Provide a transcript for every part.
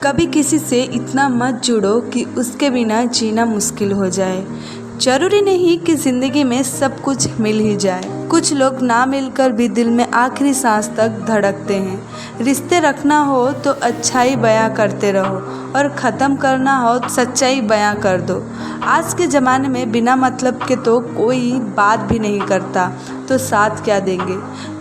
कभी किसी से इतना मत जुड़ो कि उसके बिना जीना मुश्किल हो जाए। जरूरी नहीं कि जिंदगी में सब कुछ मिल ही जाए। कुछ लोग ना मिलकर भी दिल में आखिरी सांस तक धड़कते हैं। रिश्ते रखना हो तो अच्छाई बयां करते रहो और ख़त्म करना हो तो सच्चाई बयां कर दो। आज के ज़माने में बिना मतलब के तो कोई बात भी नहीं करता, तो साथ क्या देंगे।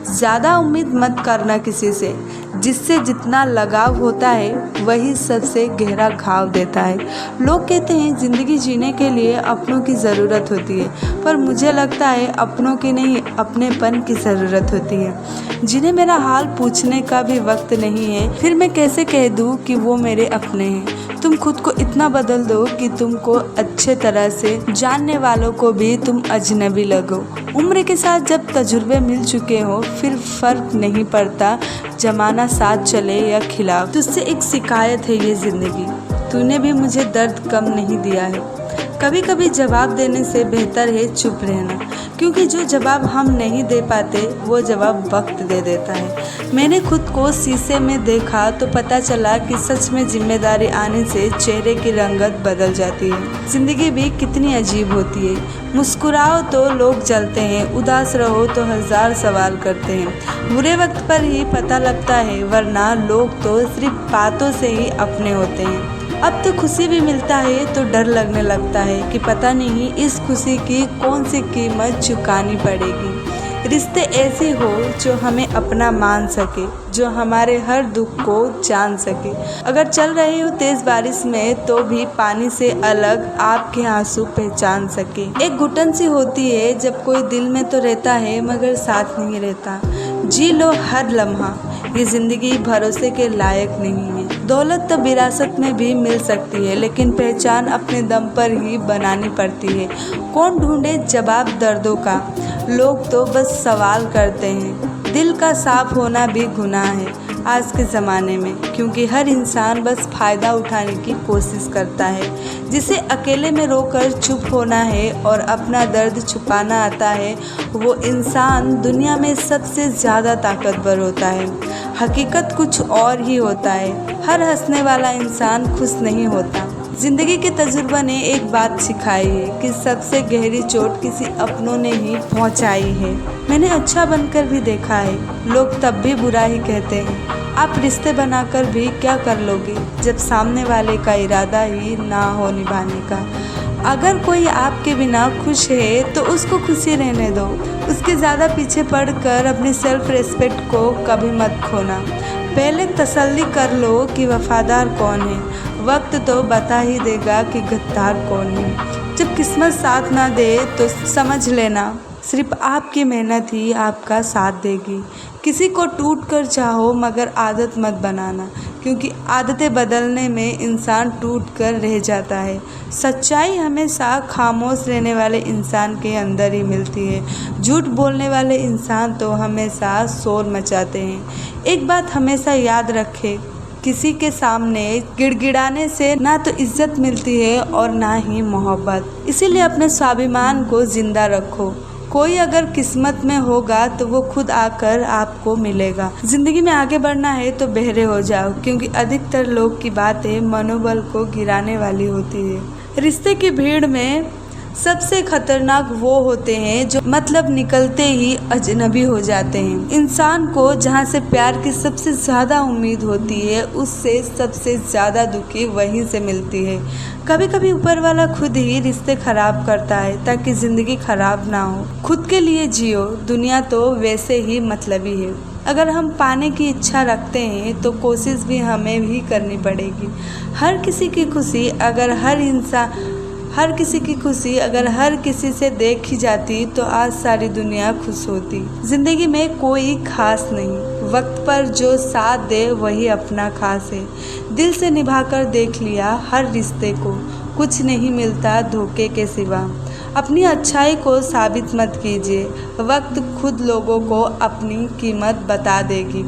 ज़्यादा उम्मीद मत करना किसी से। जिससे जितना लगाव होता है वही सबसे गहरा घाव देता है। लोग कहते हैं ज़िंदगी जीने के लिए अपनों की ज़रूरत होती है, पर मुझे लगता है अपनों की नहीं, अपनेपन की ज़रूरत होती है। जिन्हें मेरा हाल पूछने का भी वक्त नहीं है, फिर मैं कैसे कह दूँ कि वो मेरे अपने हैं। तुम खुद को इतना बदल दो कि तुमको अच्छे तरह से जानने वालों को भी तुम अजनबी लगो। उम्र के साथ जब तजुर्बे मिल चुके हो, फिर फर्क नहीं पड़ता जमाना साथ चले या खिलाफ। तुझसे एक शिकायत है ये ज़िंदगी, तूने भी मुझे दर्द कम नहीं दिया है। कभी कभी जवाब देने से बेहतर है चुप रहना, क्योंकि जो जवाब हम नहीं दे पाते वो जवाब वक्त दे देता है। मैंने खुद को शीशे में देखा तो पता चला कि सच में जिम्मेदारी आने से चेहरे की रंगत बदल जाती है। ज़िंदगी भी कितनी अजीब होती है। मुस्कुराओ तो लोग जलते हैं, उदास रहो तो हजार सवाल करते हैं। बुरे वक्त पर ही पता लगता है, वरना लोग तो सिर्फ बातों से ही अपने होते हैं। अब तो खुशी भी मिलता है तो डर लगने लगता है कि पता नहीं इस खुशी की कौन सी कीमत चुकानी पड़ेगी। रिश्ते ऐसे हो जो हमें अपना मान सके, जो हमारे हर दुख को जान सके। अगर चल रहे हो तेज बारिश में तो भी पानी से अलग आपके आंसू पहचान सके। एक घुटन सी होती है जब कोई दिल में तो रहता है मगर साथ नहीं रहता। जी लो हर लम्हा, ये ज़िंदगी भरोसे के लायक नहीं है। दौलत तो विरासत में भी मिल सकती है, लेकिन पहचान अपने दम पर ही बनानी पड़ती है। कौन ढूंढे जवाब दर्दों का, लोग तो बस सवाल करते हैं। दिल का साफ होना भी गुनाह है आज के ज़माने में, क्योंकि हर इंसान बस फ़ायदा उठाने की कोशिश करता है। जिसे अकेले में रोकर चुप होना है और अपना दर्द छुपाना आता है, वो इंसान दुनिया में सबसे ज़्यादा ताकतवर होता है। हकीकत कुछ और ही होता है। हर हंसने वाला इंसान खुश नहीं होता। ज़िंदगी के तजुर्बा ने एक बात सिखाई है कि सबसे गहरी चोट किसी अपनों ने ही पहुंचाई है। मैंने अच्छा बनकर भी देखा है, लोग तब भी बुरा ही कहते हैं। आप रिश्ते बनाकर भी क्या कर लोगे जब सामने वाले का इरादा ही ना हो निभाने का। अगर कोई आपके बिना खुश है तो उसको खुशी रहने दो। उसके ज़्यादा पीछे पड़कर अपनी सेल्फ रिस्पेक्ट को कभी मत खोना। पहले तसल्ली कर लो कि वफादार कौन है, वक्त तो बता ही देगा कि गद्दार कौन है। जब किस्मत साथ ना दे तो समझ लेना सिर्फ आपकी मेहनत ही आपका साथ देगी। किसी को टूट कर चाहो मगर आदत मत बनाना, क्योंकि आदतें बदलने में इंसान टूट कर रह जाता है। सच्चाई हमेशा खामोश रहने वाले इंसान के अंदर ही मिलती है। झूठ बोलने वाले इंसान तो हमेशा शोर मचाते हैं। एक बात हमेशा याद रखें, किसी के सामने गिड़गिड़ाने से ना तो इज्जत मिलती है और ना ही मोहब्बत। इसीलिए अपने स्वाभिमान को जिंदा रखो। कोई अगर किस्मत में होगा तो वो खुद आकर आपको मिलेगा। जिंदगी में आगे बढ़ना है तो बहरे हो जाओ, क्योंकि अधिकतर लोग की बातें मनोबल को गिराने वाली होती है। रिश्ते की भीड़ में सबसे खतरनाक वो होते हैं जो मतलब निकलते ही अजनबी हो जाते हैं। इंसान को जहाँ से प्यार की सबसे ज़्यादा उम्मीद होती है, उससे सबसे ज़्यादा दुखी वहीं से मिलती है। कभी कभी ऊपर वाला खुद ही रिश्ते खराब करता है ताकि ज़िंदगी खराब ना हो। खुद के लिए जियो, दुनिया तो वैसे ही मतलबी है। अगर हम पाने की इच्छा रखते हैं तो कोशिश भी हमें भी करनी पड़ेगी। हर किसी की खुशी अगर हर किसी से देखी जाती तो आज सारी दुनिया खुश होती। जिंदगी में कोई खास नहीं, वक्त पर जो साथ दे वही अपना खास है। दिल से निभाकर देख लिया हर रिश्ते को, कुछ नहीं मिलता धोखे के सिवा। अपनी अच्छाई को साबित मत कीजिए, वक्त खुद लोगों को अपनी कीमत बता देगी।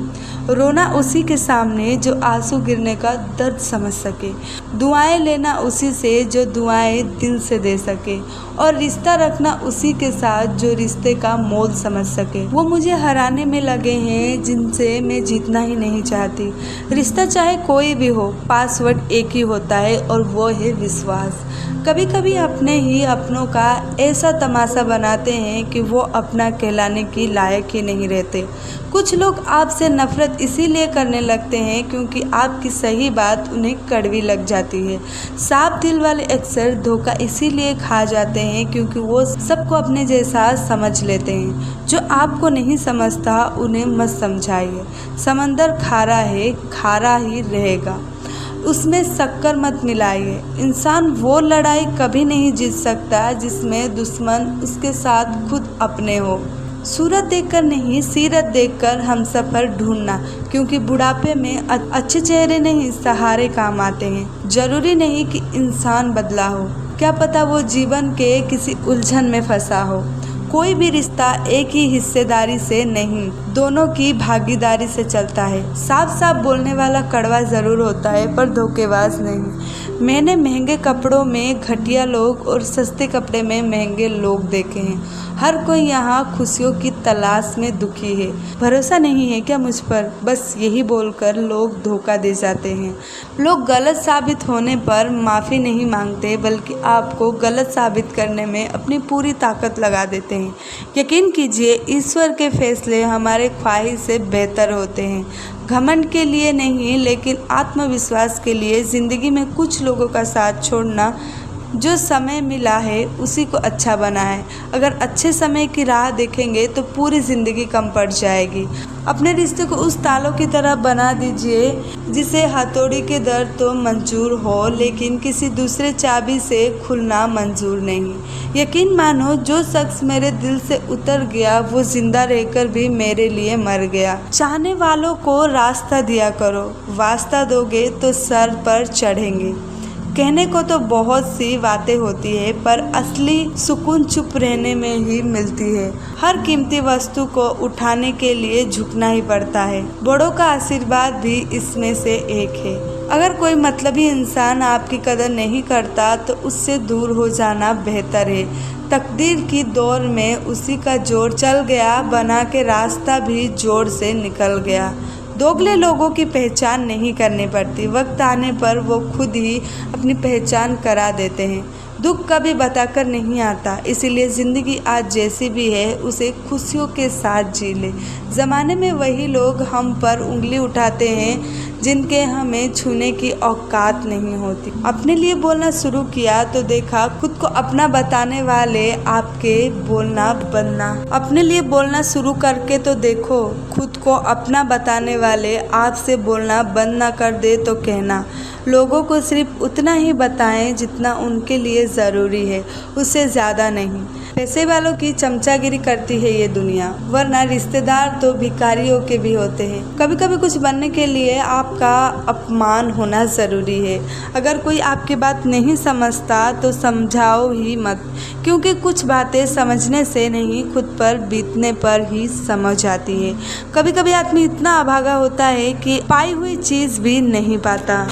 रोना उसी के सामने जो आंसू गिरने का दर्द समझ सके, दुआएं लेना उसी से जो दुआएं दिल से दे सके, और रिश्ता रखना उसी के साथ जो रिश्ते का मोल समझ सके। वो मुझे हराने में लगे हैं जिनसे मैं जीतना ही नहीं चाहती। रिश्ता चाहे कोई भी हो, पासवर्ड एक ही होता है और वो है विश्वास। कभी कभी अपने ही अपनों का ऐसा तमाशा बनाते हैं कि वो अपना कहलाने की लायक ही नहीं रहते। कुछ लोग आपसे नफरत इसीलिए करने लगते हैं क्योंकि आपकी सही बात उन्हें कड़वी लग जाती है। साफ दिल वाले अक्सर धोखा इसीलिए खा जाते हैं क्योंकि वो सबको अपने जैसा समझ लेते हैं। जो आपको नहीं समझता उन्हें मत समझाइए। समंदर खारा है, खारा ही रहेगा, उसमें शक्कर मत मिलाइए। इंसान वो लड़ाई कभी नहीं जीत सकता जिसमें दुश्मन उसके साथ खुद अपने हो। सूरत देखकर नहीं, सीरत देखकर हमसफर ढूंढना, क्योंकि बुढ़ापे में अच्छे चेहरे नहीं सहारे काम आते हैं। जरूरी नहीं कि इंसान बदला हो, क्या पता वो जीवन के किसी उलझन में फंसा हो। कोई भी रिश्ता एक ही हिस्सेदारी से नहीं, दोनों की भागीदारी से चलता है। साफ साफ बोलने वाला कड़वा ज़रूर होता है पर धोखेबाज नहीं। मैंने महंगे कपड़ों में घटिया लोग और सस्ते कपड़े में महंगे लोग देखे हैं। हर कोई यहाँ खुशियों की तलाश में दुखी है। भरोसा नहीं है क्या मुझ पर? बस यही बोलकर लोग धोखा दे जाते हैं। लोग गलत साबित होने पर माफ़ी नहीं मांगते बल्कि आपको गलत साबित करने में अपनी पूरी ताकत लगा देते हैं। यकीन कीजिए, ईश्वर के फैसले हमारे ख्वाहिश से बेहतर होते हैं। घमंड के लिए नहीं लेकिन आत्मविश्वास के लिए ज़िंदगी में कुछ लोगों का साथ छोड़ना। जो समय मिला है उसी को अच्छा बनाएं। अगर अच्छे समय की राह देखेंगे तो पूरी ज़िंदगी कम पड़ जाएगी। अपने रिश्ते को उस तालों की तरह बना दीजिए जिसे हथौड़ी के दर्द तो मंजूर हो लेकिन किसी दूसरे चाबी से खुलना मंजूर नहीं। यकीन मानो, जो शख्स मेरे दिल से उतर गया वो जिंदा रहकर भी मेरे लिए मर गया। चाहने वालों को रास्ता दिया करो, वास्ता दोगे तो सर पर चढ़ेंगे। कहने को तो बहुत सी बातें होती है पर असली सुकून चुप रहने में ही मिलती है। हर कीमती वस्तु को उठाने के लिए झुकना ही पड़ता है। बड़ों का आशीर्वाद भी इसमें से एक है। अगर कोई मतलबी इंसान आपकी कदर नहीं करता तो उससे दूर हो जाना बेहतर है। तकदीर की दौर में उसी का जोर चल गया, बना के रास्ता भी जोर से निकल गया। दोगले लोगों की पहचान नहीं करनी पड़ती, वक्त आने पर वो खुद ही अपनी पहचान करा देते हैं। दुख कभी बताकर नहीं आता, इसीलिए ज़िंदगी आज जैसी भी है उसे खुशियों के साथ जी ले। ज़माने में वही लोग हम पर उंगली उठाते हैं जिनके हमें छूने की औकात नहीं होती। अपने लिए बोलना शुरू किया तो देखा खुद को अपना बताने वाले आपके बोलना बनना। अपने लिए बोलना शुरू करके तो देखो खुद को अपना बताने वाले आपसे बोलना बंद ना कर दे तो कहना। लोगों को सिर्फ उतना ही बताएं जितना उनके लिए ज़रूरी है, उससे ज़्यादा नहीं। पैसे वालों की चमचागिरी करती है ये दुनिया, वरना रिश्तेदार तो भिखारियों के भी होते हैं। कभी कभी कुछ बनने के लिए आपका अपमान होना ज़रूरी है। अगर कोई आपकी बात नहीं समझता तो समझाओ ही मत, क्योंकि कुछ बातें समझने से नहीं खुद पर बीतने पर ही समझ आती है। कभी कभी आदमी इतना अभागा होता है कि पाई हुई चीज़ भी नहीं पाता।